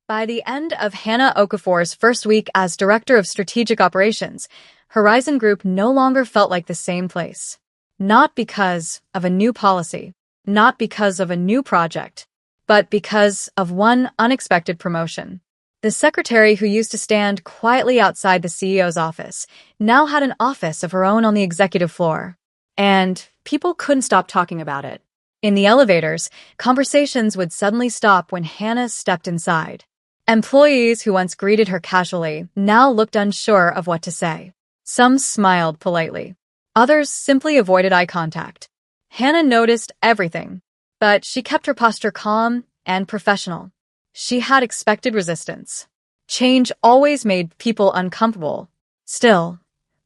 By the end of Hannah Okafor's first week as Director of Strategic Operations, Horizon Group no longer felt like the same place. Not because of a new policy, not because of a new project, but because of one unexpected promotion. The secretary who used to stand quietly outside the CEO's office now had an office of her own on the executive floor. And people couldn't stop talking about it. In the elevators, conversations would suddenly stop when Hannah stepped inside. Employees who once greeted her casually now looked unsure of what to say. Some smiled politely. Others simply avoided eye contact. Hannah noticed everything, but she kept her posture calm and professional. She had expected resistance. Change always made people uncomfortable. Still,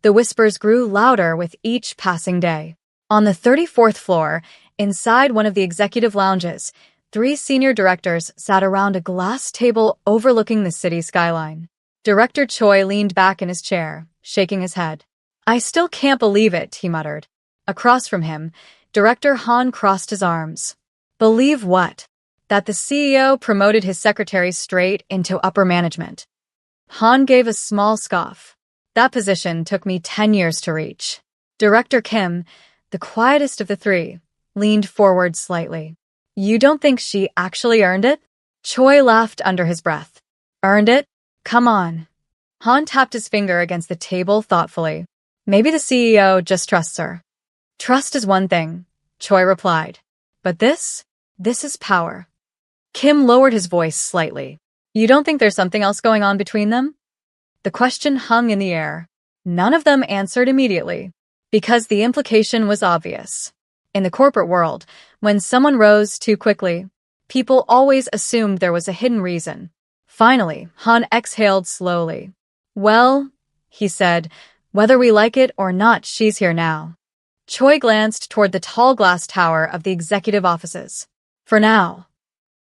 the whispers grew louder with each passing day. On the 34th floor, inside one of the executive lounges, 3 senior directors sat around a glass table overlooking the city skyline. Director Choi leaned back in his chair, shaking his head. "I still can't believe it," he muttered. Across from him, Director Han crossed his arms. "Believe what?" "That the CEO promoted his secretary straight into upper management." Han gave a small scoff. "That position took me 10 years to reach." Director Kim, the quietest of the 3, leaned forward slightly. "You don't think she actually earned it?" Choi laughed under his breath. "Earned it? Come on." Han tapped his finger against the table thoughtfully. "Maybe the CEO just trusts her." "Trust is one thing," Choi replied. "But this is power." Kim lowered his voice slightly. "You don't think there's something else going on between them?" The question hung in the air. None of them answered immediately, because the implication was obvious. In the corporate world, when someone rose too quickly, people always assumed there was a hidden reason. Finally, Han exhaled slowly. "Well," he said, "whether we like it or not, she's here now." Choi glanced toward the tall glass tower of the executive offices. "For now."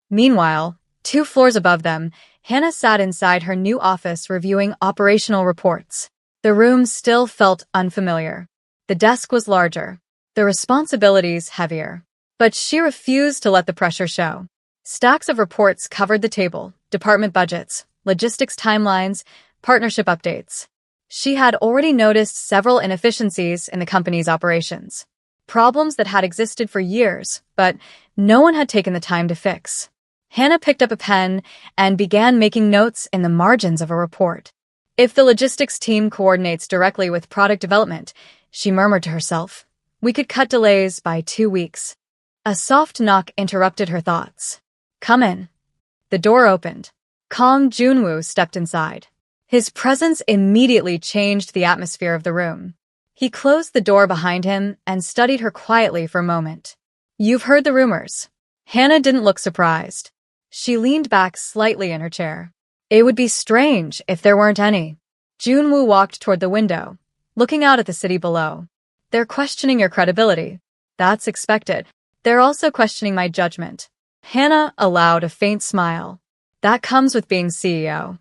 Meanwhile, 2 floors above them, Hannah sat inside her new office reviewing operational reports. The room still felt unfamiliar. The desk was larger, the responsibilities heavier. But she refused to let the pressure show. Stacks of reports covered the table: department budgets, logistics timelines, partnership updates. She had already noticed several inefficiencies in the company's operations. Problems that had existed for years, but no one had taken the time to fix. Hannah picked up a pen and began making notes in the margins of a report. "If the logistics team coordinates directly with product development," she murmured to herself, "we could cut delays by 2 weeks." A soft knock interrupted her thoughts. "Come in." The door opened. Kong Junwoo stepped inside. His presence immediately changed the atmosphere of the room. He closed the door behind him and studied her quietly for a moment. "You've heard the rumors." Hannah didn't look surprised. She leaned back slightly in her chair. "It would be strange if there weren't any." Junwoo walked toward the window, looking out at the city below. "They're questioning your credibility." "That's expected. They're also questioning my judgment." Hannah allowed a faint smile. "That comes with being CEO."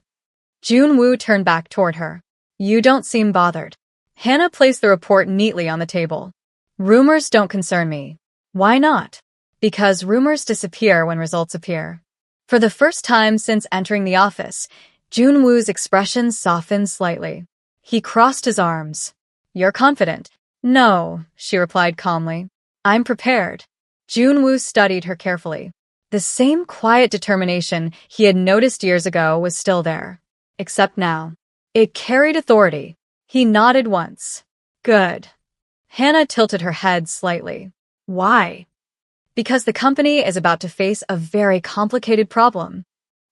Junwoo turned back toward her. "You don't seem bothered." Hannah placed the report neatly on the table. "Rumors don't concern me." "Why not?" "Because rumors disappear when results appear." For the first time since entering the office, Junwoo's expression softened slightly. He crossed his arms. "You're confident?" "No," she replied calmly. "I'm prepared." Junwoo studied her carefully. The same quiet determination he had noticed years ago was still there. Except now, it carried authority. He nodded once. "Good." Hannah tilted her head slightly. "Why?" "Because the company is about to face a very complicated problem."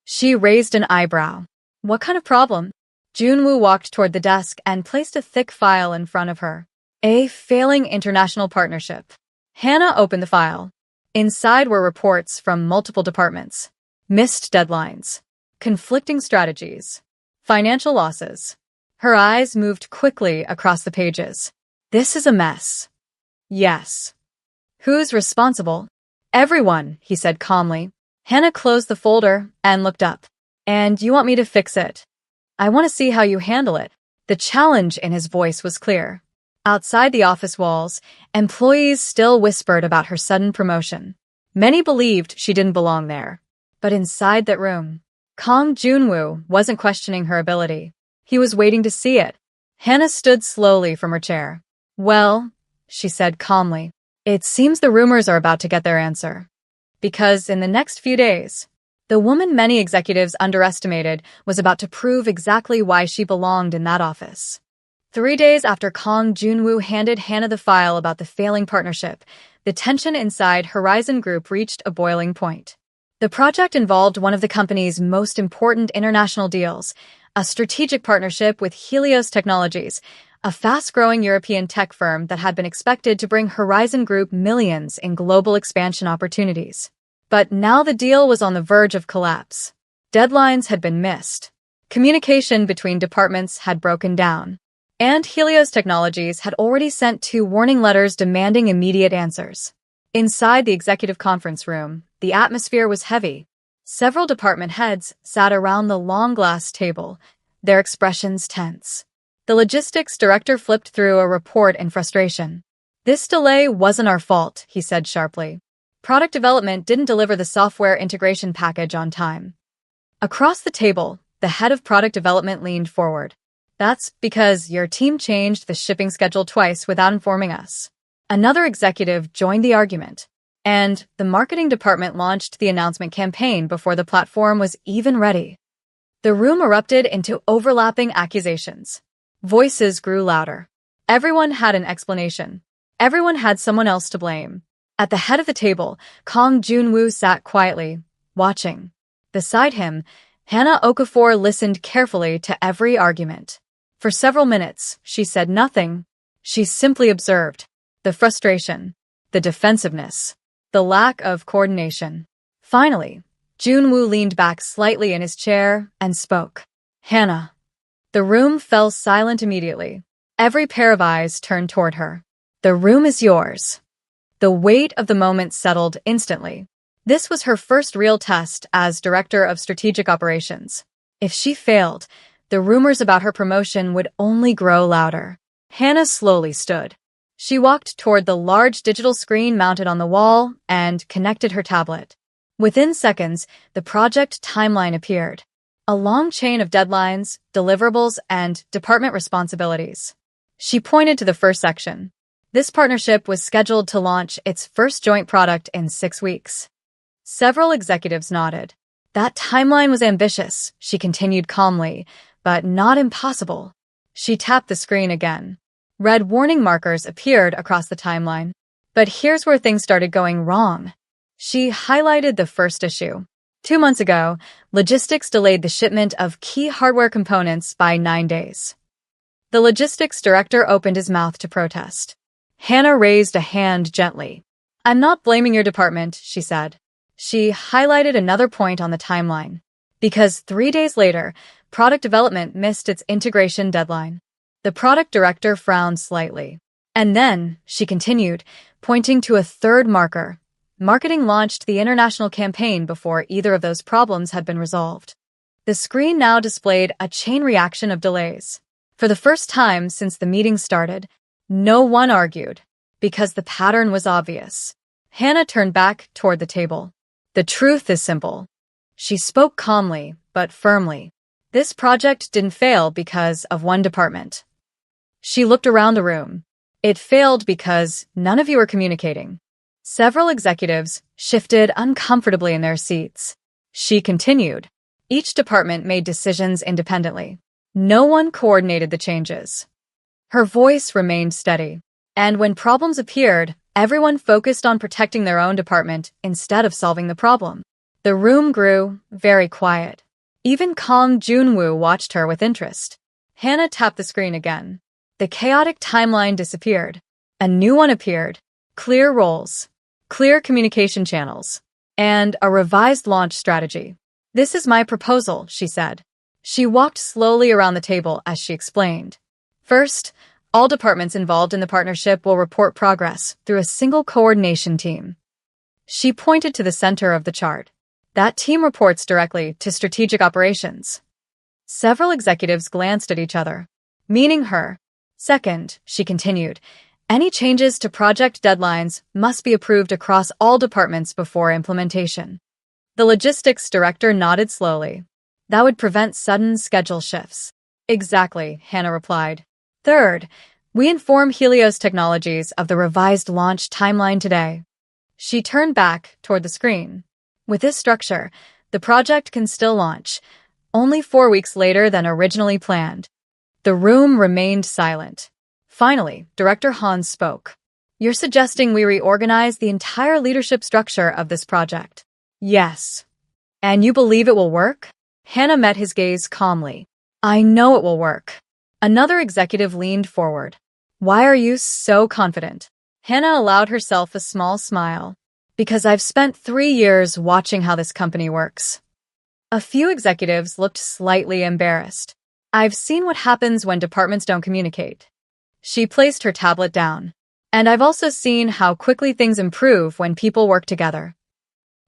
She raised an eyebrow. "What kind of problem?" Junwoo walked toward the desk and placed a thick file in front of her. "A failing international partnership." Hannah opened the file. Inside were reports from multiple departments. Missed deadlines. Conflicting strategies. Financial losses. Her eyes moved quickly across the pages. "This is a mess." "Yes." "Who's responsible?" "Everyone," he said calmly. Hannah closed the folder and looked up. "And you want me to fix it?" "I want to see how you handle it." The challenge in his voice was clear. Outside the office walls, employees still whispered about her sudden promotion. Many believed she didn't belong there. But inside that room, Kang Junwoo wasn't questioning her ability. He was waiting to see it. Hannah stood slowly from her chair. Well, she said calmly, it seems the rumors are about to get their answer. Because in the next few days, the woman many executives underestimated was about to prove exactly why she belonged in that office. 3 days after Kang Junwoo handed Hannah the file about the failing partnership, the tension inside Horizon Group reached a boiling point. The project involved one of the company's most important international deals, a strategic partnership with Helios Technologies, a fast-growing European tech firm that had been expected to bring Horizon Group millions in global expansion opportunities. But now the deal was on the verge of collapse. Deadlines had been missed. Communication between departments had broken down. And Helios Technologies had already sent 2 warning letters demanding immediate answers. Inside the executive conference room, the atmosphere was heavy. Several department heads sat around the long glass table, their expressions tense. The logistics director flipped through a report in frustration. This delay wasn't our fault, he said sharply. Product development didn't deliver the software integration package on time. Across the table, the head of product development leaned forward. That's because your team changed the shipping schedule twice without informing us. Another executive joined the argument. And the marketing department launched the announcement campaign before the platform was even ready. The room erupted into overlapping accusations. Voices grew louder. Everyone had an explanation. Everyone had someone else to blame. At the head of the table, Kang Junwoo sat quietly, watching. Beside him, Hannah Okafor listened carefully to every argument. For several minutes, she said nothing. She simply observed. The frustration, the defensiveness, the lack of coordination. Finally, Junwoo leaned back slightly in his chair and spoke. Hannah. The room fell silent immediately. Every pair of eyes turned toward her. The room is yours. The weight of the moment settled instantly. This was her first real test as Director of Strategic Operations. If she failed, the rumors about her promotion would only grow louder. Hannah slowly stood. She walked toward the large digital screen mounted on the wall and connected her tablet. Within seconds, the project timeline appeared. A long chain of deadlines, deliverables, and department responsibilities. She pointed to the first section. This partnership was scheduled to launch its first joint product in 6 weeks. Several executives nodded. That timeline was ambitious, she continued calmly, but not impossible. She tapped the screen again. Red warning markers appeared across the timeline. But here's where things started going wrong. She highlighted the first issue. 2 months ago, logistics delayed the shipment of key hardware components by 9 days. The logistics director opened his mouth to protest. Hannah raised a hand gently. I'm not blaming your department, she said. She highlighted another point on the timeline. Because 3 days later, product development missed its integration deadline. The product director frowned slightly. And then, she continued, pointing to a third marker. Marketing launched the international campaign before either of those problems had been resolved. The screen now displayed a chain reaction of delays. For the first time since the meeting started, no one argued, because the pattern was obvious. Hannah turned back toward the table. The truth is simple. She spoke calmly, but firmly. This project didn't fail because of one department. She looked around the room. It failed because none of you were communicating. Several executives shifted uncomfortably in their seats. She continued. Each department made decisions independently. No one coordinated the changes. Her voice remained steady. And when problems appeared, everyone focused on protecting their own department instead of solving the problem. The room grew very quiet. Even Kang Junwoo watched her with interest. Hannah tapped the screen again. The chaotic timeline disappeared. A new one appeared. Clear roles, clear communication channels, and a revised launch strategy. This is my proposal, she said. She walked slowly around the table as she explained. First, all departments involved in the partnership will report progress through a single coordination team. She pointed to the center of the chart. That team reports directly to strategic operations. Several executives glanced at each other, meaning her. Second, she continued, any changes to project deadlines must be approved across all departments before implementation. The logistics director nodded slowly. That would prevent sudden schedule shifts. Exactly, Hannah replied. Third, we inform Helios Technologies of the revised launch timeline today. She turned back toward the screen. With this structure, the project can still launch, only 4 weeks later than originally planned. The room remained silent. Finally, Director Hans spoke. You're suggesting we reorganize the entire leadership structure of this project? Yes. And you believe it will work? Hannah met his gaze calmly. I know it will work. Another executive leaned forward. Why are you so confident? Hannah allowed herself a small smile. Because I've spent 3 years watching how this company works. A few executives looked slightly embarrassed. I've seen what happens when departments don't communicate. She placed her tablet down. And I've also seen how quickly things improve when people work together.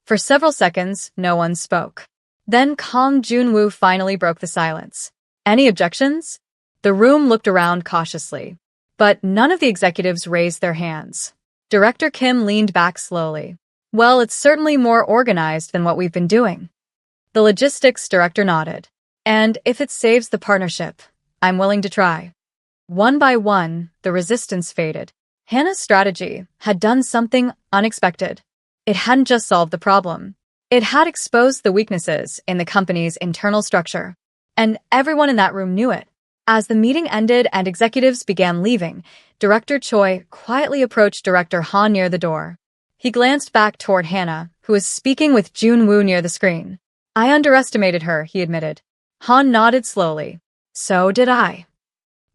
For several seconds, no one spoke. Then Kang Junwoo finally broke the silence. Any objections? The room looked around cautiously. But none of the executives raised their hands. Director Kim leaned back slowly. Well, it's certainly more organized than what we've been doing. The logistics director nodded. And if it saves the partnership, I'm willing to try. One by one, the resistance faded. Hannah's strategy had done something unexpected. It hadn't just solved the problem. It had exposed the weaknesses in the company's internal structure. And everyone in that room knew it. As the meeting ended and executives began leaving, Director Choi quietly approached Director Han near the door. He glanced back toward Hannah, who was speaking with Junwoo near the screen. I underestimated her, he admitted. Han nodded slowly. So did I.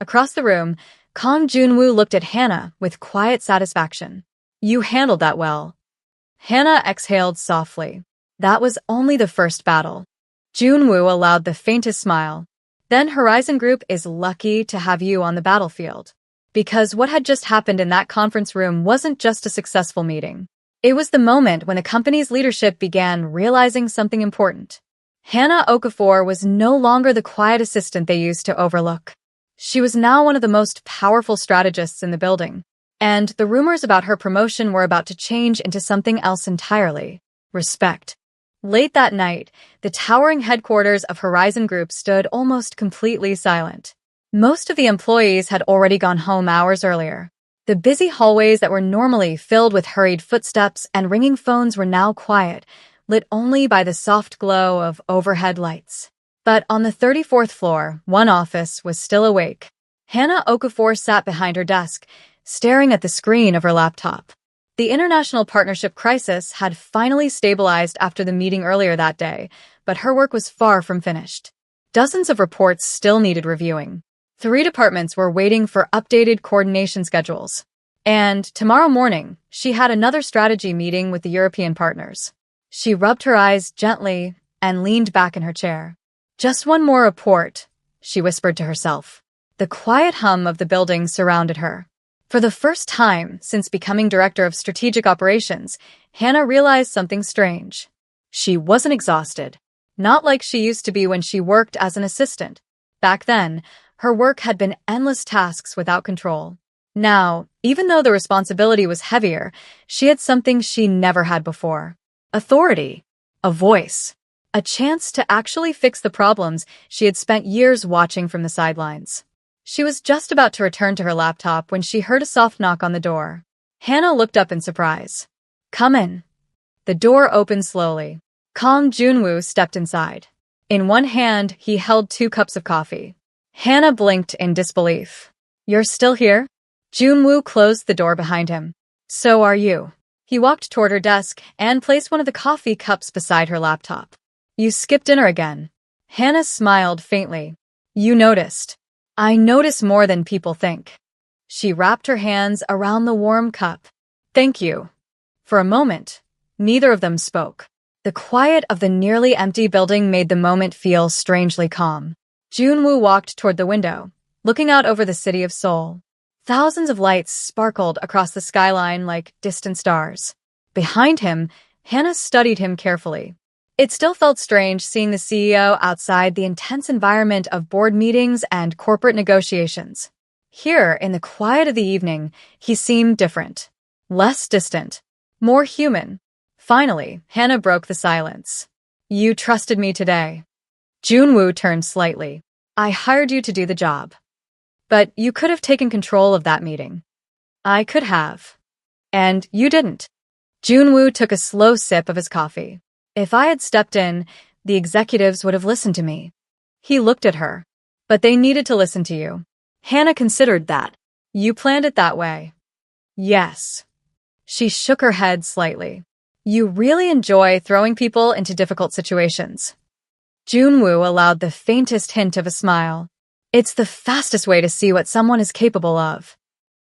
Across the room, Kang Junwoo looked at Hannah with quiet satisfaction. You handled that well. Hannah exhaled softly. That was only the first battle. Junwoo allowed the faintest smile. Then Horizon Group is lucky to have you on the battlefield. Because what had just happened in that conference room wasn't just a successful meeting. It was the moment when the company's leadership began realizing something important. Hannah Okafor was no longer the quiet assistant they used to overlook. She was now one of the most powerful strategists in the building. And the rumors about her promotion were about to change into something else entirely. Respect. Late that night, the towering headquarters of Horizon Group stood almost completely silent. Most of the employees had already gone home hours earlier. The busy hallways that were normally filled with hurried footsteps and ringing phones were now quiet, lit only by the soft glow of overhead lights. But on the 34th floor, one office was still awake. Hannah Okafor sat behind her desk, staring at the screen of her laptop. The international partnership crisis had finally stabilized after the meeting earlier that day, but her work was far from finished. Dozens of reports still needed reviewing. 3 departments were waiting for updated coordination schedules. And tomorrow morning, she had another strategy meeting with the European partners. She rubbed her eyes gently and leaned back in her chair. Just one more report, she whispered to herself. The quiet hum of the building surrounded her. For the first time since becoming director of strategic operations, Hannah realized something strange. She wasn't exhausted. Not like she used to be when she worked as an assistant. Back then, her work had been endless tasks without control. Now, even though the responsibility was heavier, she had something she never had before. Authority. A voice. A chance to actually fix the problems she had spent years watching from the sidelines. She was just about to return to her laptop when she heard a soft knock on the door. Hannah looked up in surprise. Come in. The door opened slowly. Kang Junwoo stepped inside. In one hand, he held 2 cups of coffee. Hannah blinked in disbelief. You're still here? Junwoo closed the door behind him. So are you. He walked toward her desk and placed one of the coffee cups beside her laptop. You skipped dinner again. Hannah smiled faintly. You noticed. I notice more than people think. She wrapped her hands around the warm cup. Thank you. For a moment, neither of them spoke. The quiet of the nearly empty building made the moment feel strangely calm. Junwoo walked toward the window, looking out over the city of Seoul. Thousands of lights sparkled across the skyline like distant stars. Behind him, Hannah studied him carefully. It still felt strange seeing the CEO outside the intense environment of board meetings and corporate negotiations. Here, in the quiet of the evening, he seemed different. Less distant. More human. Finally, Hannah broke the silence. You trusted me today. Junwoo turned slightly. I hired you to do the job. But you could have taken control of that meeting. I could have. And you didn't. Junwoo took a slow sip of his coffee. If I had stepped in, the executives would have listened to me. He looked at her. But they needed to listen to you. Hannah considered that. You planned it that way. Yes. She shook her head slightly. You really enjoy throwing people into difficult situations. Junwoo allowed the faintest hint of a smile. It's the fastest way to see what someone is capable of.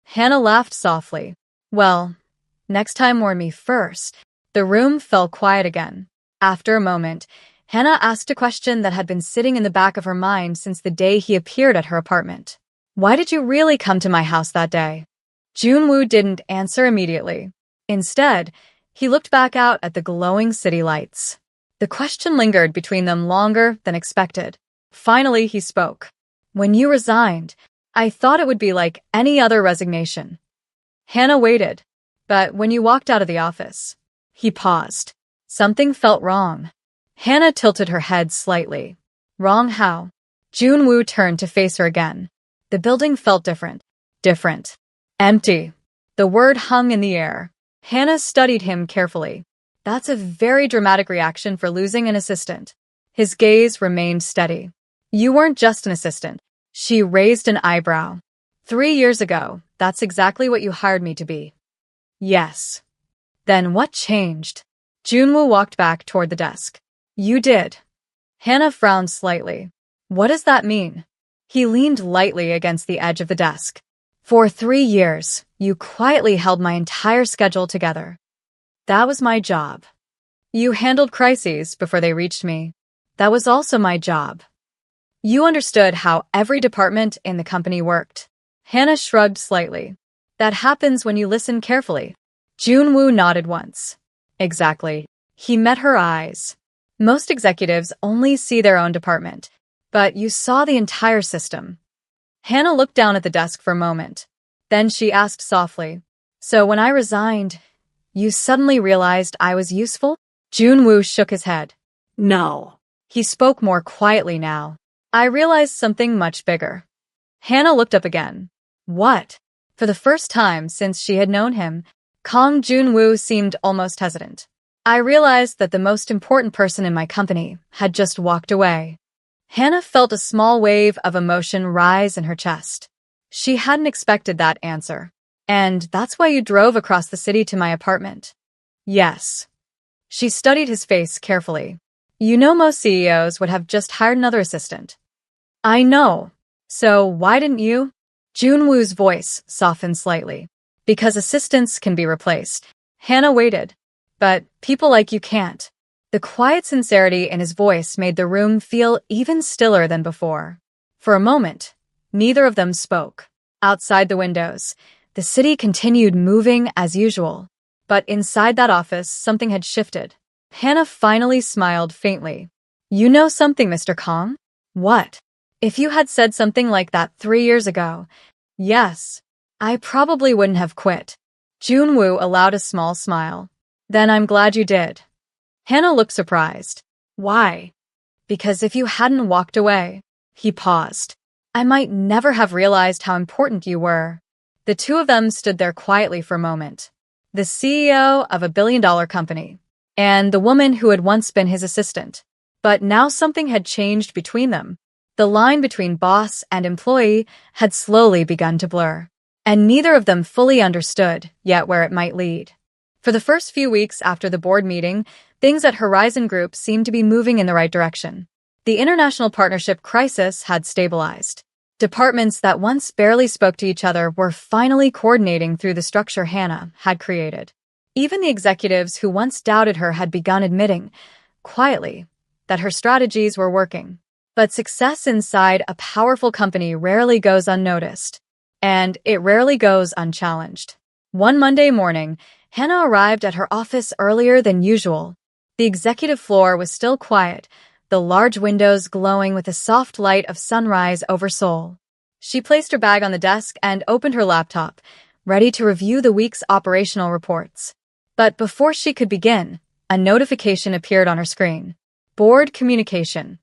Hannah laughed softly. Well, next time warn me first. The room fell quiet again. After a moment, Hannah asked a question that had been sitting in the back of her mind since the day he appeared at her apartment. Why did you really come to my house that day? Junwoo didn't answer immediately. Instead, he looked back out at the glowing city lights. The question lingered between them longer than expected. Finally, he spoke. When you resigned, I thought it would be like any other resignation. Hannah waited, but when you walked out of the office, he paused. Something felt wrong. Hannah tilted her head slightly. Wrong how? Junwoo turned to face her again. The building felt different. Different. Empty. The word hung in the air. Hannah studied him carefully. That's a very dramatic reaction for losing an assistant. His gaze remained steady. You weren't just an assistant. She raised an eyebrow. 3 years ago, that's exactly what you hired me to be. Yes. Then what changed? Junwoo walked back toward the desk. You did. Hannah frowned slightly. What does that mean? He leaned lightly against the edge of the desk. For 3 years, you quietly held my entire schedule together. That was my job. You handled crises before they reached me. That was also my job. You understood how every department in the company worked. Hannah shrugged slightly. That happens when you listen carefully. Junwoo nodded once. Exactly. He met her eyes. Most executives only see their own department, but you saw the entire system. Hannah looked down at the desk for a moment. Then she asked softly, so when I resigned, you suddenly realized I was useful? Junwoo shook his head. No. He spoke more quietly now. I realized something much bigger. Hannah looked up again. What? For the first time since she had known him, Kang Junwoo seemed almost hesitant. I realized that the most important person in my company had just walked away. Hannah felt a small wave of emotion rise in her chest. She hadn't expected that answer. And that's why you drove across the city to my apartment. Yes. She studied his face carefully. You know most CEOs would have just hired another assistant. I know. So why didn't you? Junwoo's voice softened slightly. Because assistants can be replaced. Hannah waited. But people like you can't. The quiet sincerity in his voice made the room feel even stiller than before. For a moment, neither of them spoke. Outside the windows, the city continued moving as usual. But inside that office, something had shifted. Hannah finally smiled faintly. You know something, Mr. Kang? What? If you had said something like that 3 years ago, yes, I probably wouldn't have quit. Junwoo allowed a small smile. Then I'm glad you did. Hannah looked surprised. Why? Because if you hadn't walked away, he paused. I might never have realized how important you were. The two of them stood there quietly for a moment. The CEO of a billion-dollar company, and the woman who had once been his assistant. But now something had changed between them. The line between boss and employee had slowly begun to blur. And neither of them fully understood yet where it might lead. For the first few weeks after the board meeting, things at Horizon Group seemed to be moving in the right direction. The international partnership crisis had stabilized. Departments that once barely spoke to each other were finally coordinating through the structure Hannah had created. Even the executives who once doubted her had begun admitting, quietly, that her strategies were working. But success inside a powerful company rarely goes unnoticed. And it rarely goes unchallenged. One Monday morning, Hannah arrived at her office earlier than usual. The executive floor was still quiet, the large windows glowing with the soft light of sunrise over Seoul. She placed her bag on the desk and opened her laptop, ready to review the week's operational reports. But before she could begin, a notification appeared on her screen. Board communication.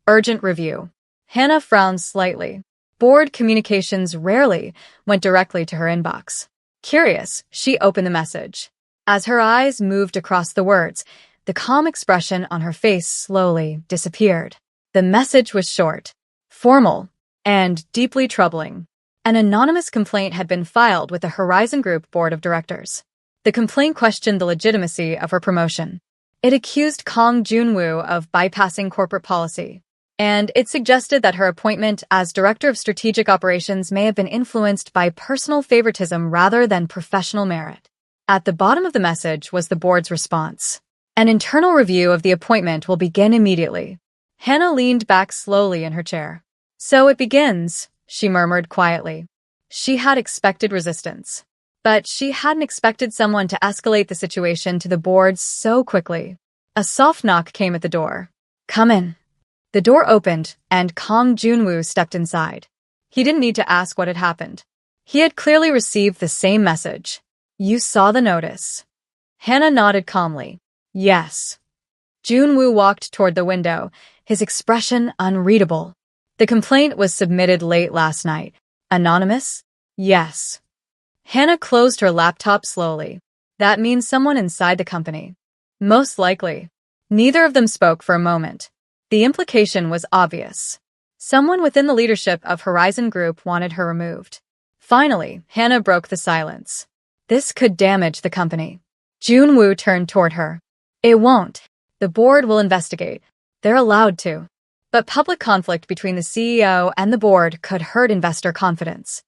Urgent review. Hannah frowned slightly. Board communications rarely went directly to her inbox. Curious, she opened the message. As her eyes moved across the words, the calm expression on her face slowly disappeared. The message was short, formal, and deeply troubling. An anonymous complaint had been filed with the Horizon Group Board of Directors. The complaint questioned the legitimacy of her promotion. It accused Kang Junwoo of bypassing corporate policy, and it suggested that her appointment as Director of Strategic Operations may have been influenced by personal favoritism rather than professional merit. At the bottom of the message was the board's response. An internal review of the appointment will begin immediately. Hannah leaned back slowly in her chair. So it begins, she murmured quietly. She had expected resistance, but she hadn't expected someone to escalate the situation to the board so quickly. A soft knock came at the door. Come in. The door opened, and Kang Junwoo stepped inside. He didn't need to ask what had happened. He had clearly received the same message. You saw the notice. Hannah nodded calmly. Yes. Junwoo walked toward the window, his expression unreadable. The complaint was submitted late last night. Anonymous? Yes. Hannah closed her laptop slowly. That means someone inside the company. Most likely. Neither of them spoke for a moment. The implication was obvious. Someone within the leadership of Horizon Group wanted her removed. Finally, Hannah broke the silence. This could damage the company. Junwoo turned toward her. It won't. The board will investigate. They're allowed to. But public conflict between the CEO and the board could hurt investor confidence.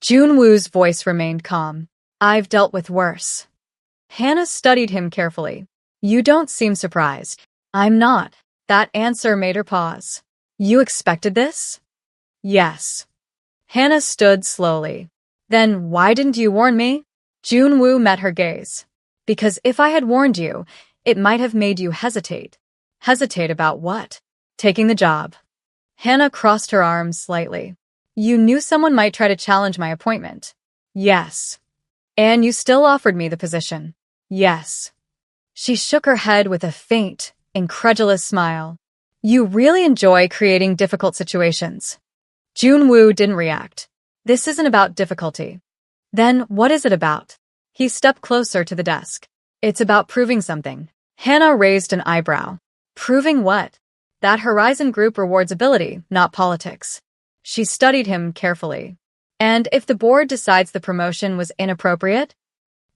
Junwoo's voice remained calm. I've dealt with worse. Hannah studied him carefully. You don't seem surprised. I'm not. That answer made her pause. You expected this? Yes. Hannah stood slowly. Then why didn't you warn me? Junwoo met her gaze. Because if I had warned you, it might have made you hesitate. Hesitate about what? Taking the job. Hannah crossed her arms slightly. You knew someone might try to challenge my appointment. Yes. And you still offered me the position. Yes. She shook her head with a faint, incredulous smile. You really enjoy creating difficult situations. Junwoo didn't react. This isn't about difficulty. Then what is it about? He stepped closer to the desk. It's about proving something. Hannah raised an eyebrow. Proving what? That Horizon Group rewards ability, not politics. She studied him carefully. And if the board decides the promotion was inappropriate?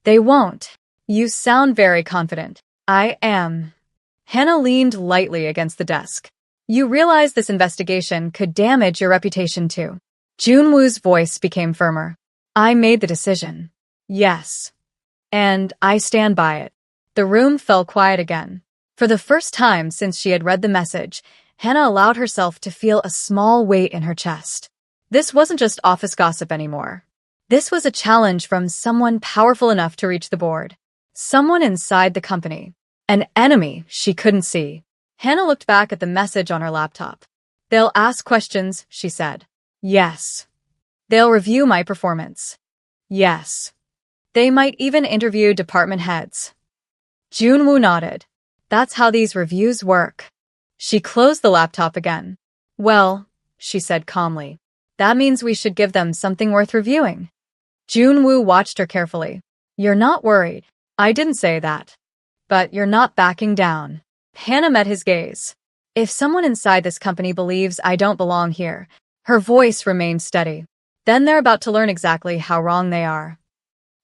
They won't. You sound very confident. I am. Hannah leaned lightly against the desk. You realize this investigation could damage your reputation too. Junwoo's voice became firmer. I made the decision. Yes. And I stand by it. The room fell quiet again. For the first time since she had read the message, Hannah allowed herself to feel a small weight in her chest. This wasn't just office gossip anymore. This was a challenge from someone powerful enough to reach the board. Someone inside the company. An enemy she couldn't see. Hannah looked back at the message on her laptop. They'll ask questions, she said. Yes. They'll review my performance. Yes. They might even interview department heads. Junwoo nodded. That's how these reviews work. She closed the laptop again. Well, she said calmly, that means we should give them something worth reviewing. Junwoo watched her carefully. You're not worried. I didn't say that. But you're not backing down. Hannah met his gaze. If someone inside this company believes I don't belong here, her voice remained steady. Then they're about to learn exactly how wrong they are.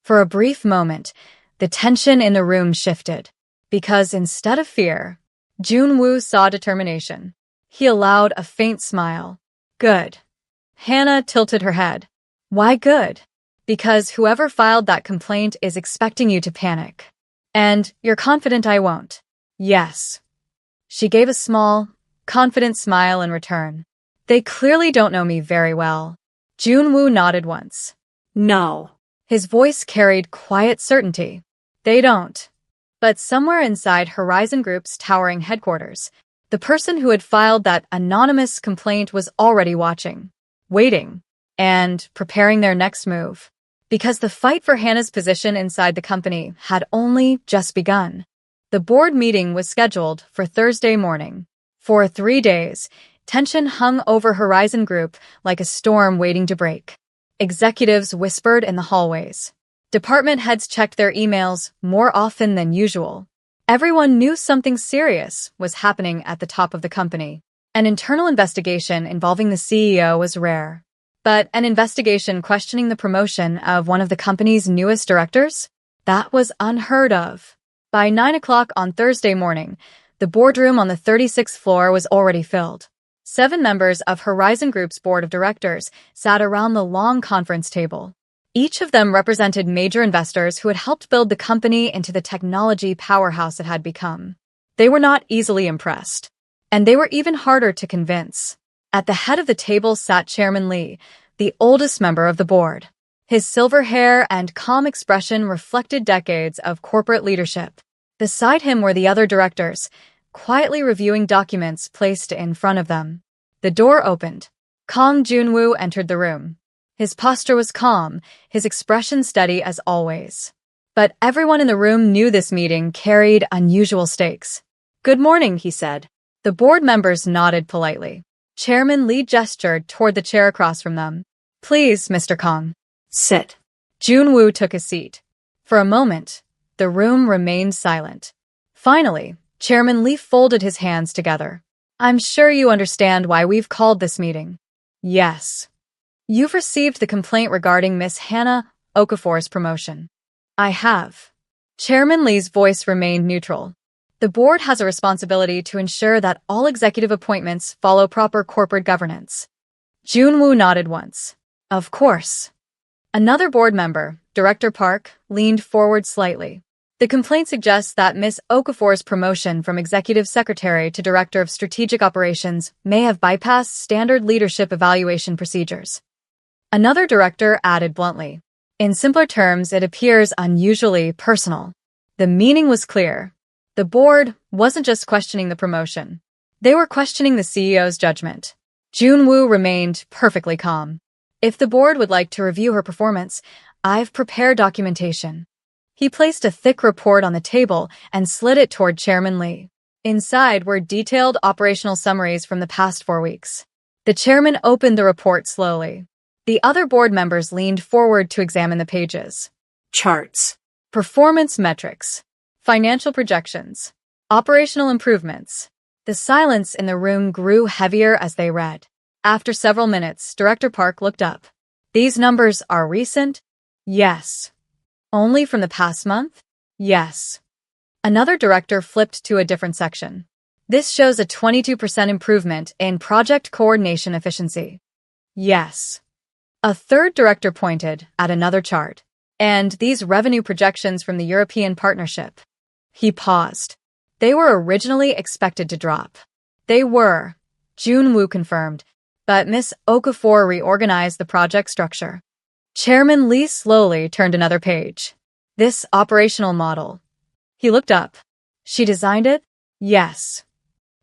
For a brief moment, the tension in the room shifted. Because instead of fear, Junwoo saw determination. He allowed a faint smile. Good. Hannah tilted her head. Why good? Because whoever filed that complaint is expecting you to panic. And you're confident I won't. Yes. She gave a small, confident smile in return. They clearly don't know me very well. Junwoo nodded once. No. His voice carried quiet certainty. They don't. But somewhere inside Horizon Group's towering headquarters, the person who had filed that anonymous complaint was already watching, waiting, and preparing their next move. Because the fight for Hannah's position inside the company had only just begun. The board meeting was scheduled for Thursday morning. For 3 days, Tension hung over Horizon Group like a storm waiting to break. Executives whispered in the hallways. Department heads checked their emails more often than usual. Everyone knew something serious was happening at the top of the company. An internal investigation involving the CEO was rare. But an investigation questioning the promotion of one of the company's newest directors? That was unheard of. By 9 o'clock on Thursday morning, the boardroom on the 36th floor was already filled. 7 members of Horizon Group's board of directors sat around the long conference table. Each of them represented major investors who had helped build the company into the technology powerhouse it had become. They were not easily impressed. And they were even harder to convince. At the head of the table sat Chairman Lee, the oldest member of the board. His silver hair and calm expression reflected decades of corporate leadership. Beside him were the other directors, quietly reviewing documents placed in front of them. The door opened. Kang Junwoo entered the room. His posture was calm, his expression steady as always. But everyone in the room knew this meeting carried unusual stakes. "Good morning," he said. The board members nodded politely. Chairman Lee gestured toward the chair across from them. "Please, Mr. Kang. Sit." Junwoo took a seat. For a moment, the room remained silent. Finally, Chairman Lee folded his hands together. "I'm sure you understand why we've called this meeting." "Yes." "You've received the complaint regarding Miss Hannah Okafor's promotion." "I have." Chairman Lee's voice remained neutral. "The board has a responsibility to ensure that all executive appointments follow proper corporate governance." Junwoo nodded once. "Of course." Another board member, Director Park, leaned forward slightly. "The complaint suggests that Miss Okafor's promotion from Executive Secretary to Director of Strategic Operations may have bypassed standard leadership evaluation procedures." Another director added bluntly. "In simpler terms, it appears unusually personal." The meaning was clear. The board wasn't just questioning the promotion. They were questioning the CEO's judgment. Junwoo remained perfectly calm. "If the board would like to review her performance, I've prepared documentation." He placed a thick report on the table and slid it toward Chairman Lee. Inside were detailed operational summaries from the past 4 weeks. The chairman opened the report slowly. The other board members leaned forward to examine the pages. Charts. Performance metrics. Financial projections. Operational improvements. The silence in the room grew heavier as they read. After several minutes, Director Park looked up. "These numbers are recent?" "Yes." "Only from the past month?" "Yes." Another director flipped to a different section. "This shows a 22% improvement in project coordination efficiency." "Yes." A third director pointed at another chart. "And these revenue projections from the European partnership." He paused. "They were originally expected to drop." "They were," Junwoo confirmed, "but Miss Okafor reorganized the project structure." Chairman Lee slowly turned another page. "This operational model." He looked up. "She designed it?" "Yes."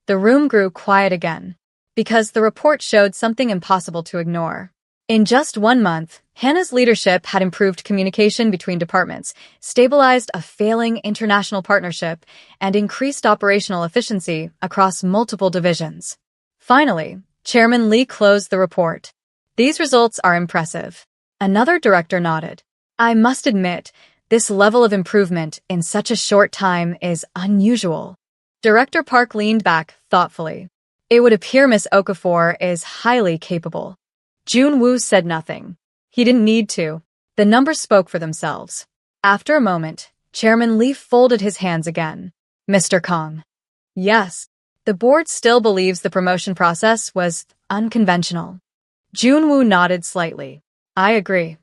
The room grew quiet again, because the report showed something impossible to ignore. In just 1 month, Hannah's leadership had improved communication between departments, stabilized a failing international partnership, and increased operational efficiency across multiple divisions. Finally, Chairman Lee closed the report. "These results are impressive." Another director nodded. "I must admit, this level of improvement in such a short time is unusual." Director Park leaned back thoughtfully. "It would appear Miss Okafor is highly capable." Junwoo said nothing. He didn't need to. The numbers spoke for themselves. After a moment, Chairman Lee folded his hands again. "Mr. Kang." "Yes." "The board still believes the promotion process was unconventional." Junwoo nodded slightly. "I agree.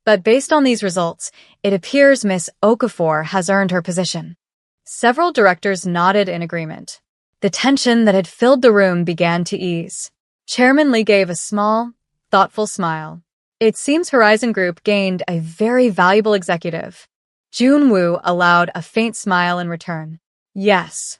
But based on these results, it appears Miss Okafor has earned her position." Several directors nodded in agreement. The tension that had filled the room began to ease. Chairman Lee gave a small, thoughtful smile. "It seems Horizon Group gained a very valuable executive." Junwoo allowed a faint smile in return. "Yes."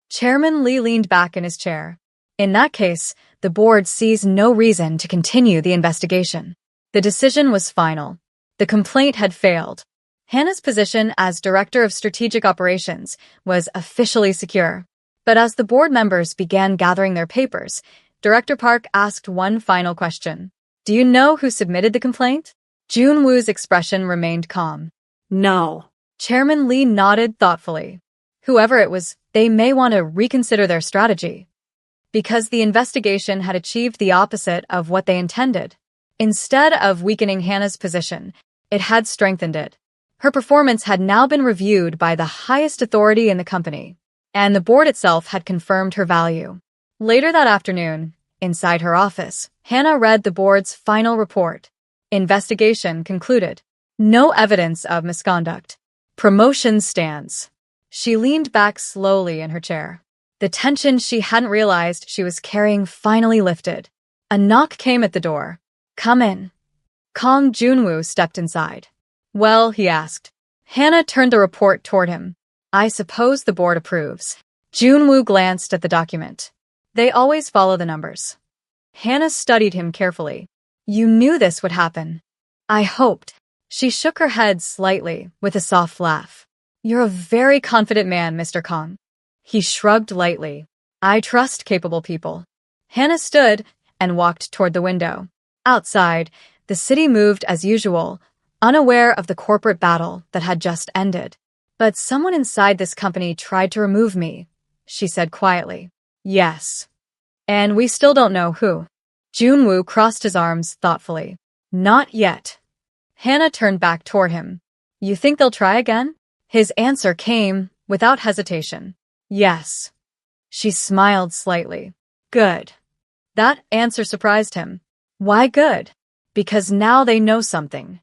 Chairman Lee leaned back in his chair. "In that case, the board sees no reason to continue the investigation." The decision was final. The complaint had failed. Hannah's position as Director of Strategic Operations was officially secure. But as the board members began gathering their papers, Director Park asked one final question. Do you know who submitted the complaint? Junwoo's expression remained calm. No. Chairman Lee nodded thoughtfully. Whoever it was, they may want to reconsider their strategy. Because the investigation had achieved the opposite of what they intended. Instead of weakening Hannah's position, it had strengthened it. Her performance had now been reviewed by the highest authority in the company, and the board itself had confirmed her value. Later that afternoon, inside her office, Hannah read the board's final report. Investigation concluded. No evidence of misconduct. Promotion stands. She leaned back slowly in her chair. The tension she hadn't realized she was carrying finally lifted. A knock came at the door. Come in. Kong Junwoo stepped inside. Well, he asked. Hannah turned the report toward him. I suppose the board approves. Junwoo glanced at the document. They always follow the numbers. Hannah studied him carefully. You knew this would happen. I hoped. She shook her head slightly with a soft laugh. You're a very confident man, Mr. Kong. He shrugged lightly. I trust capable people. Hannah stood and walked toward the window. Outside, the city moved as usual, unaware of the corporate battle that had just ended. But someone inside this company tried to remove me, she said quietly. Yes. And we still don't know who. Junwoo crossed his arms thoughtfully. Not yet. Hannah turned back toward him. You think they'll try again? His answer came without hesitation. Yes. She smiled slightly. Good. That answer surprised him. Why good? Because now they know something.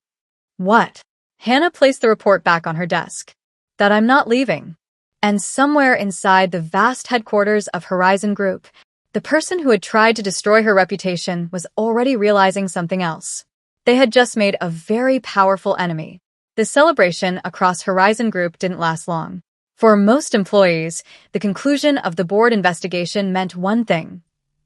What? Hannah placed the report back on her desk. That I'm not leaving. And somewhere inside the vast headquarters of Horizon Group, the person who had tried to destroy her reputation was already realizing something else. They had just made a very powerful enemy. The celebration across Horizon Group didn't last long. For most employees, the conclusion of the board investigation meant one thing.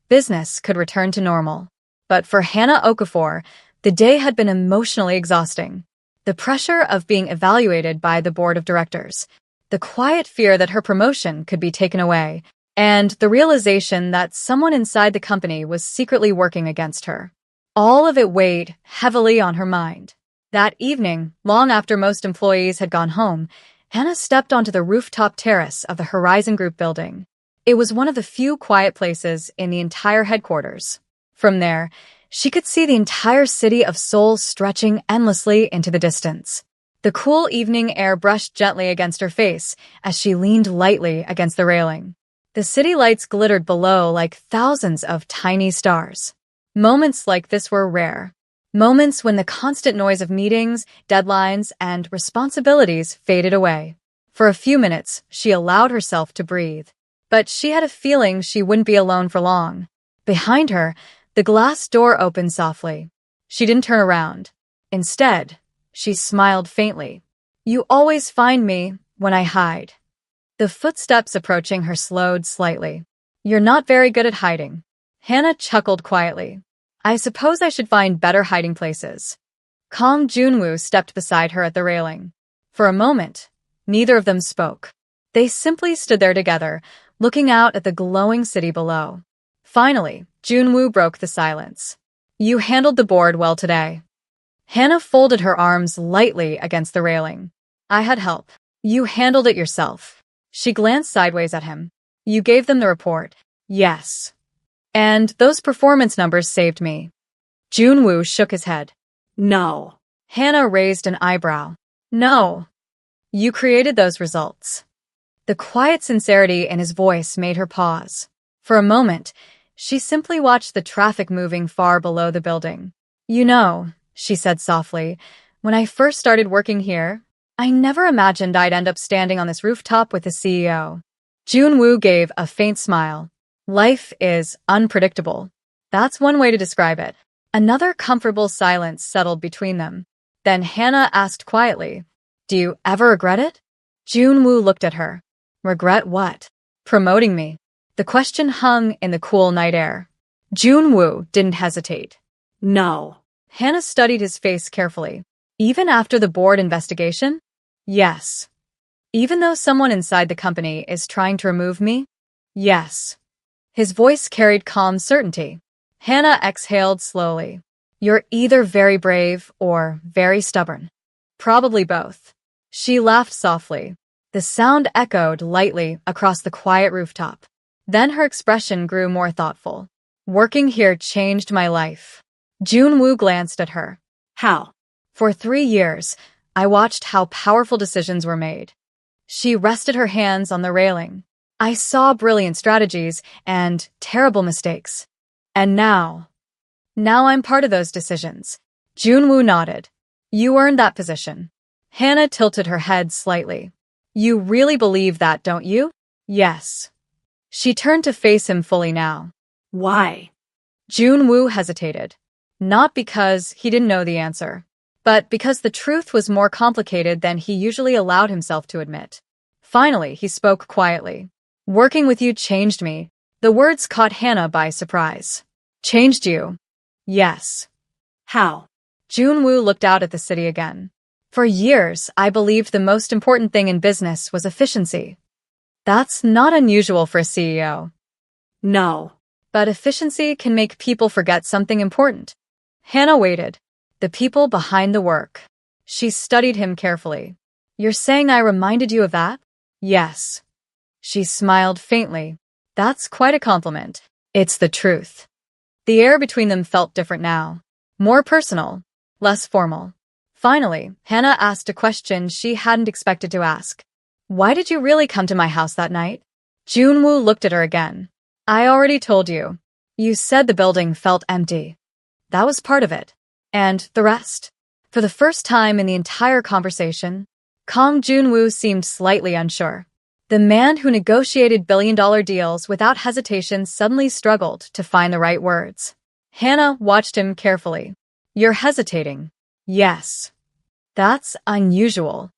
Business could return to normal. But for Hannah Okafor, the day had been emotionally exhausting. The pressure of being evaluated by the board of directors, the quiet fear that her promotion could be taken away, and the realization that someone inside the company was secretly working against her. All of it weighed heavily on her mind. That evening, long after most employees had gone home, Hannah stepped onto the rooftop terrace of the Horizon Group building. It was one of the few quiet places in the entire headquarters. From there, she could see the entire city of Seoul stretching endlessly into the distance. The cool evening air brushed gently against her face as she leaned lightly against the railing. The city lights glittered below like thousands of tiny stars. Moments like this were rare. Moments when the constant noise of meetings, deadlines, and responsibilities faded away. For a few minutes, she allowed herself to breathe. But she had a feeling she wouldn't be alone for long. Behind her, the glass door opened softly. She didn't turn around. Instead, she smiled faintly. You always find me when I hide. The footsteps approaching her slowed slightly. You're not very good at hiding. Hannah chuckled quietly. I suppose I should find better hiding places. Kong Junwoo stepped beside her at the railing. For a moment, neither of them spoke. They simply stood there together, looking out at the glowing city below. Finally, Junwoo broke the silence. You handled the board well today. Hannah folded her arms lightly against the railing. I had help. You handled it yourself. She glanced sideways at him. You gave them the report. Yes. And those performance numbers saved me. Junwoo shook his head. No. Hannah raised an eyebrow. No. You created those results. The quiet sincerity in his voice made her pause. For a moment, she simply watched the traffic moving far below the building. You know, she said softly, when I first started working here, I never imagined I'd end up standing on this rooftop with the CEO. Junwoo gave a faint smile. Life is unpredictable. That's one way to describe it. Another comfortable silence settled between them. Then Hannah asked quietly, Do you ever regret it? Junwoo looked at her. Regret what? Promoting me. The question hung in the cool night air. Junwoo didn't hesitate. No. Hannah studied his face carefully. Even after the board investigation? Yes. Even though someone inside the company is trying to remove me? Yes. His voice carried calm certainty. Hannah exhaled slowly. You're either very brave or very stubborn. Probably both. She laughed softly. The sound echoed lightly across the quiet rooftop. Then her expression grew more thoughtful. Working here changed my life. Junwoo glanced at her. How? For 3 years, I watched how powerful decisions were made. She rested her hands on the railing. I saw brilliant strategies and terrible mistakes. And now I'm part of those decisions. Junwoo nodded. You earned that position. Hannah tilted her head slightly. You really believe that, don't you? Yes. She turned to face him fully now. Why? Junwoo hesitated. Not because he didn't know the answer, but because the truth was more complicated than he usually allowed himself to admit. Finally, he spoke quietly. Working with you changed me. The words caught Hannah by surprise. Changed you? Yes. How? Junwoo looked out at the city again. For years, I believed the most important thing in business was efficiency. That's not unusual for a CEO. No. But efficiency can make people forget something important. Hannah waited. The people behind the work. She studied him carefully. You're saying I reminded you of that? Yes. She smiled faintly. That's quite a compliment. It's the truth. The air between them felt different now. More personal. Less formal. Finally, Hannah asked a question she hadn't expected to ask. Why did you really come to my house that night? Junwoo looked at her again. I already told you. You said the building felt empty. That was part of it. And the rest. For the first time in the entire conversation, Kang Junwoo seemed slightly unsure. The man who negotiated billion-dollar deals without hesitation suddenly struggled to find the right words. Hannah watched him carefully. You're hesitating. Yes. That's unusual.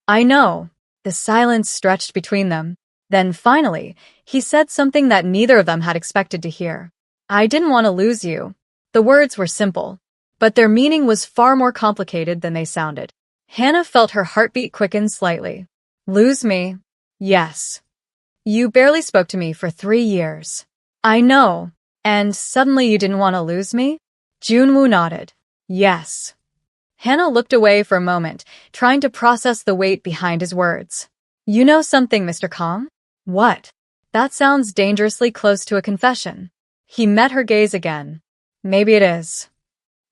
I know. The silence stretched between them. Then finally, he said something that neither of them had expected to hear. I didn't want to lose you. The words were simple, but their meaning was far more complicated than they sounded. Hannah felt her heartbeat quicken slightly. Lose me? Yes. You barely spoke to me for 3 years. I know. And suddenly you didn't want to lose me? Junwoo nodded. Yes. Hannah looked away for a moment, trying to process the weight behind his words. You know something, Mr. Kang? What? That sounds dangerously close to a confession. He met her gaze again. Maybe it is.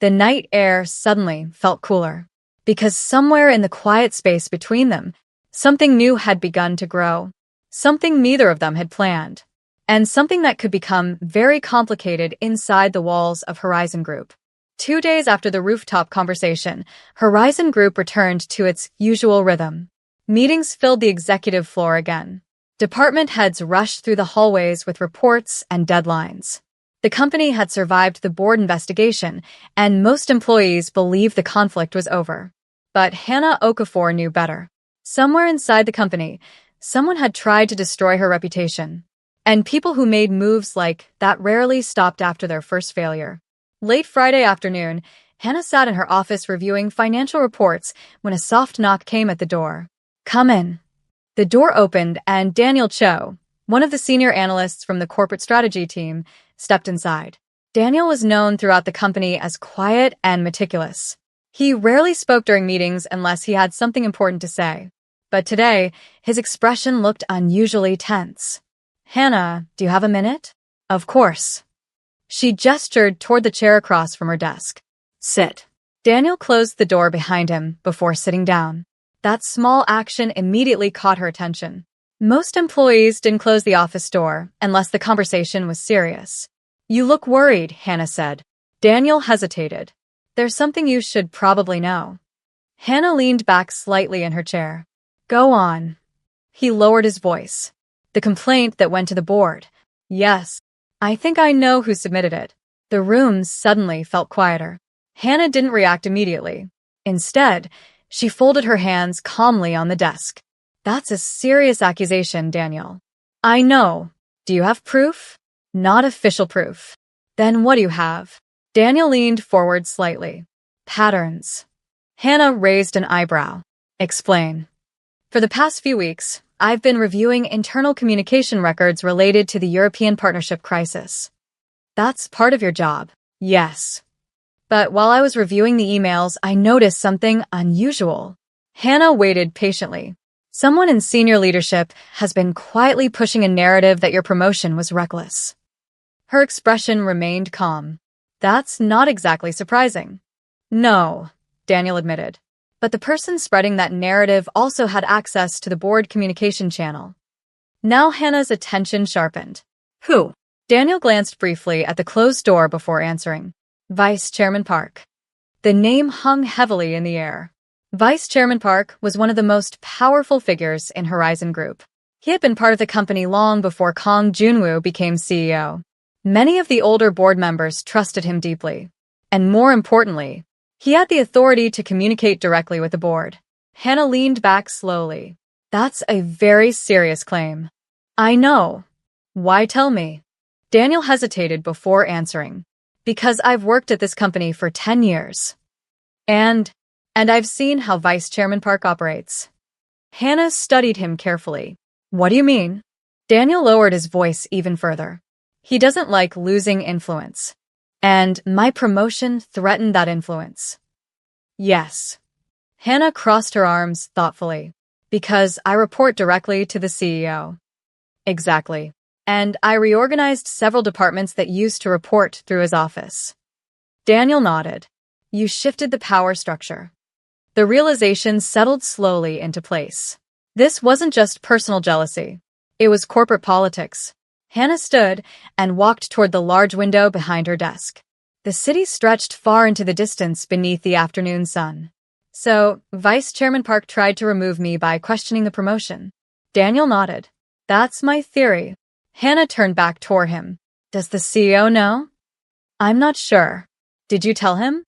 The night air suddenly felt cooler, because somewhere in the quiet space between them, something new had begun to grow. Something neither of them had planned. And something that could become very complicated inside the walls of Horizon Group. 2 days after the rooftop conversation, Horizon Group returned to its usual rhythm. Meetings filled the executive floor again. Department heads rushed through the hallways with reports and deadlines. The company had survived the board investigation, and most employees believed the conflict was over. But Hannah Okafor knew better. Somewhere inside the company, someone had tried to destroy her reputation. And people who made moves like that rarely stopped after their first failure. Late Friday afternoon, Hannah sat in her office reviewing financial reports when a soft knock came at the door. Come in. The door opened and Daniel Cho, one of the senior analysts from the corporate strategy team, stepped inside. Daniel was known throughout the company as quiet and meticulous. He rarely spoke during meetings unless he had something important to say. But today, his expression looked unusually tense. Hannah, do you have a minute? Of course. She gestured toward the chair across from her desk. Sit. Daniel closed the door behind him before sitting down. That small action immediately caught her attention. Most employees didn't close the office door unless the conversation was serious. You look worried, Hannah said. Daniel hesitated. There's something you should probably know. Hannah leaned back slightly in her chair. Go on. He lowered his voice. The complaint that went to the board. Yes. I think I know who submitted it. The room suddenly felt quieter. Hannah didn't react immediately. Instead, she folded her hands calmly on the desk. That's a serious accusation, Daniel. I know. Do you have proof? Not official proof. Then what do you have? Daniel leaned forward slightly. Patterns. Hannah raised an eyebrow. Explain. For the past few weeks, I've been reviewing internal communication records related to the European partnership crisis. That's part of your job. Yes. But while I was reviewing the emails, I noticed something unusual. Hannah waited patiently. Someone in senior leadership has been quietly pushing a narrative that your promotion was reckless. Her expression remained calm. That's not exactly surprising. No, Daniel admitted. But the person spreading that narrative also had access to the board communication channel. Now Hannah's attention sharpened. Who? Daniel glanced briefly at the closed door before answering. Vice Chairman Park. The name hung heavily in the air. Vice Chairman Park was one of the most powerful figures in Horizon Group. He had been part of the company long before Kang Junwoo became CEO. Many of the older board members trusted him deeply. And more importantly, he had the authority to communicate directly with the board. Hannah leaned back slowly. That's a very serious claim. I know. Why tell me? Daniel hesitated before answering. Because I've worked at this company for 10 years. And I've seen how Vice Chairman Park operates. Hannah studied him carefully. What do you mean? Daniel lowered his voice even further. He doesn't like losing influence. And my promotion threatened that influence. Yes. Hannah crossed her arms thoughtfully. Because I report directly to the CEO. Exactly. And I reorganized several departments that used to report through his office. Daniel nodded. You shifted the power structure. The realization settled slowly into place. This wasn't just personal jealousy. It was corporate politics. Hannah stood and walked toward the large window behind her desk. The city stretched far into the distance beneath the afternoon sun. So, Vice Chairman Park tried to remove me by questioning the promotion. Daniel nodded. That's my theory. Hannah turned back toward him. Does the CEO know? I'm not sure. Did you tell him?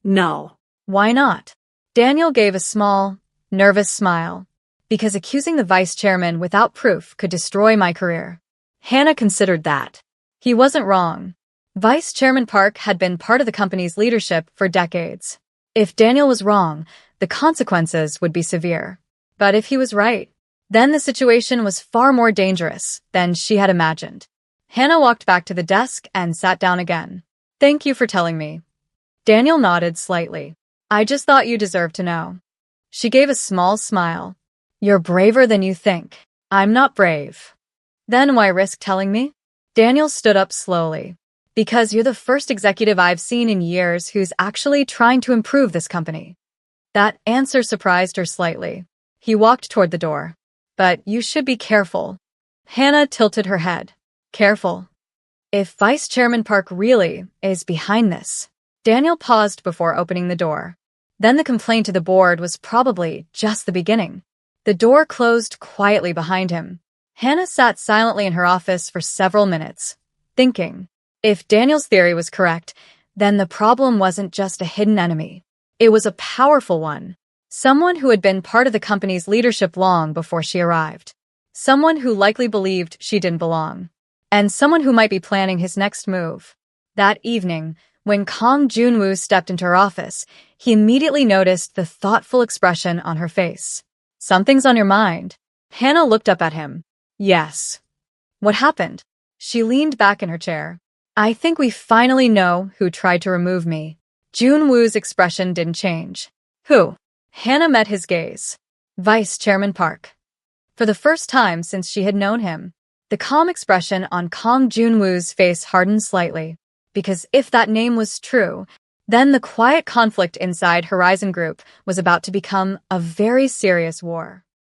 No. Why not? Daniel gave a small, nervous smile. Because accusing the vice chairman without proof could destroy my career. Hannah considered that. He wasn't wrong. Vice Chairman Park had been part of the company's leadership for decades. If Daniel was wrong, the consequences would be severe. But if he was right, then the situation was far more dangerous than she had imagined. Hannah walked back to the desk and sat down again. Thank you for telling me. Daniel nodded slightly. I just thought you deserved to know. She gave a small smile. You're braver than you think. I'm not brave. Then why risk telling me? Daniel stood up slowly. Because you're the first executive I've seen in years who's actually trying to improve this company. That answer surprised her slightly. He walked toward the door. But you should be careful. Hannah tilted her head. Careful. If Vice Chairman Park really is behind this. Daniel paused before opening the door. Then the complaint to the board was probably just the beginning. The door closed quietly behind him. Hannah sat silently in her office for several minutes, thinking. If Daniel's theory was correct, then the problem wasn't just a hidden enemy. It was a powerful one. Someone who had been part of the company's leadership long before she arrived. Someone who likely believed she didn't belong. And someone who might be planning his next move. That evening, when Kang Junwoo stepped into her office, he immediately noticed the thoughtful expression on her face. Something's on your mind. Hannah looked up at him. Yes. What happened? She leaned back in her chair. I think we finally know who tried to remove me. Junwoo's expression didn't change. Who? Hannah met his gaze. Vice Chairman Park. For the first time since she had known him, the calm expression on Kang Junwoo's face hardened slightly. Because if that name was true, then the quiet conflict inside Horizon Group was about to become a very serious war.